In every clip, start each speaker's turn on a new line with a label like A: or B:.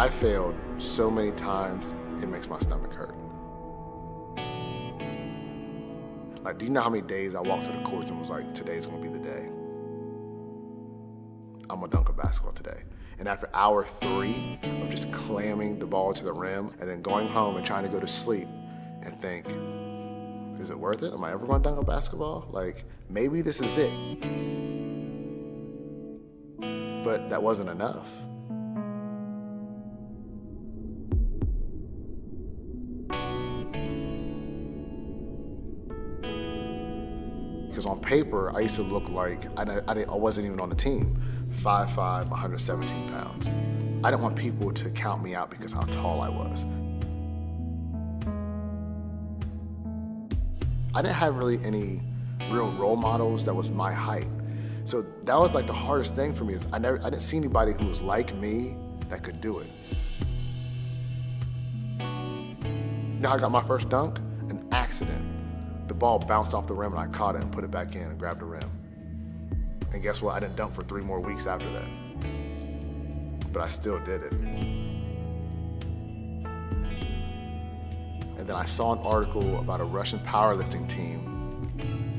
A: I failed so many times, it makes my stomach hurt. Like, do you know how many days I walked to the courts and was like, today's gonna be the day. I'm gonna dunk a basketball today. And after hour 3 of just clamming the ball to the rim and then going home and trying to go to sleep and think, is it worth it? Am I ever gonna dunk a basketball? Like, maybe this is it. But that wasn't enough. Because on paper, I used to look like, I wasn't even on the team. 5'5", 117 pounds. I didn't want people to count me out because how tall I was. I didn't have really any real role models that was my height. So that was like the hardest thing for me is I didn't see anybody who was like me that could do it. You know how I got my first dunk? An accident. The ball bounced off the rim and I caught it and put it back in and grabbed the rim. And guess what? I didn't dunk for 3 more weeks after that. But I still did it. And then I saw an article about a Russian powerlifting team,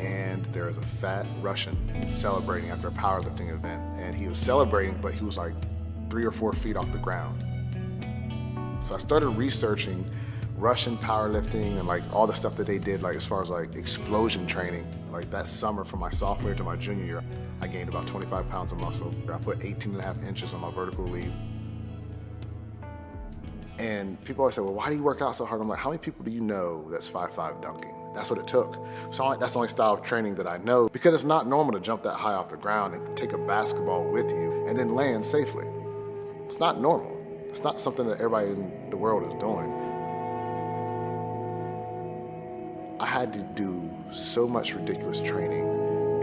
A: and there was a fat Russian celebrating after a powerlifting event. And he was celebrating, but he was like 3 or 4 feet off the ground. So I started researching Russian powerlifting and like all the stuff that they did, like as far as like explosion training. Like that summer from my sophomore year to my junior year, I gained about 25 pounds of muscle. I put 18.5 inches on my vertical leap. And people always say, well, why do you work out so hard? I'm like, how many people do you know that's 5'5" dunking? That's what it took. So that's the only style of training that I know, because it's not normal to jump that high off the ground and take a basketball with you and then land safely. It's not normal. It's not something that everybody in the world is doing. I had to do so much ridiculous training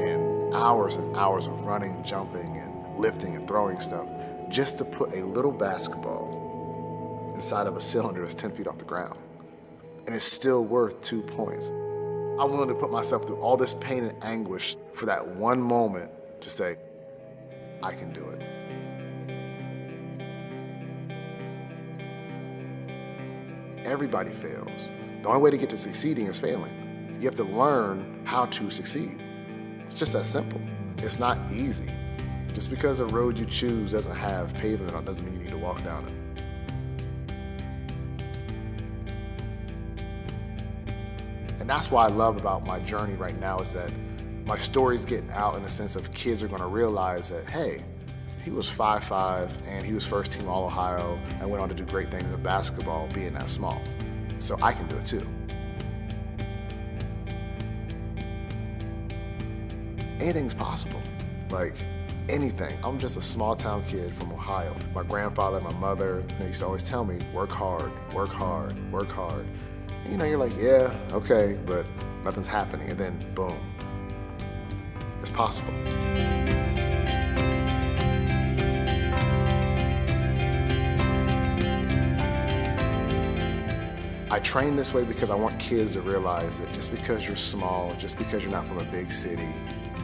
A: and hours of running, jumping, and lifting and throwing stuff just to put a little basketball inside of a cylinder that's 10 feet off the ground. And it's still worth 2 points. I'm willing to put myself through all this pain and anguish for that one moment to say, I can do it. Everybody fails. The only way to get to succeeding is failing. You have to learn how to succeed. It's just that simple. It's not easy. Just because a road you choose doesn't have pavement on it doesn't mean you need to walk down it. And that's what I love about my journey right now is that my story's getting out in the sense of kids are gonna realize that, hey, he was 5'5" and he was first team All-Ohio and went on to do great things in basketball being that small. So I can do it too. Anything's possible, like anything. I'm just a small town kid from Ohio. My grandfather, my mother, they used to always tell me, work hard, work hard, work hard. And, you know, you're like, yeah, okay, but nothing's happening. And then boom, it's possible. I train this way because I want kids to realize that just because you're small, just because you're not from a big city,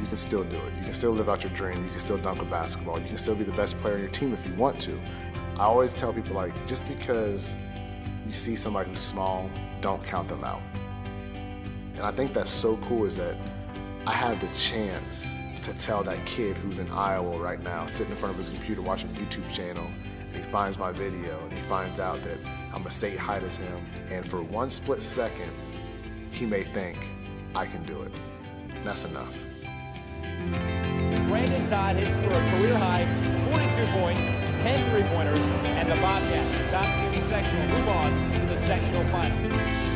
A: you can still do it. You can still live out your dream. You can still dunk a basketball. You can still be the best player on your team if you want to. I always tell people, like, just because you see somebody who's small, don't count them out. And I think that's so cool is that I have the chance to tell that kid who's in Iowa right now, sitting in front of his computer watching a YouTube channel, and he finds my video, and he finds out that I'm the same height as him, and for one split second, he may think, I can do it. And that's enough.
B: Brant inside hits for a career high 42 points, 10 3-pointers, and the Bobcats, top shooting sectional, move on to the sectional final.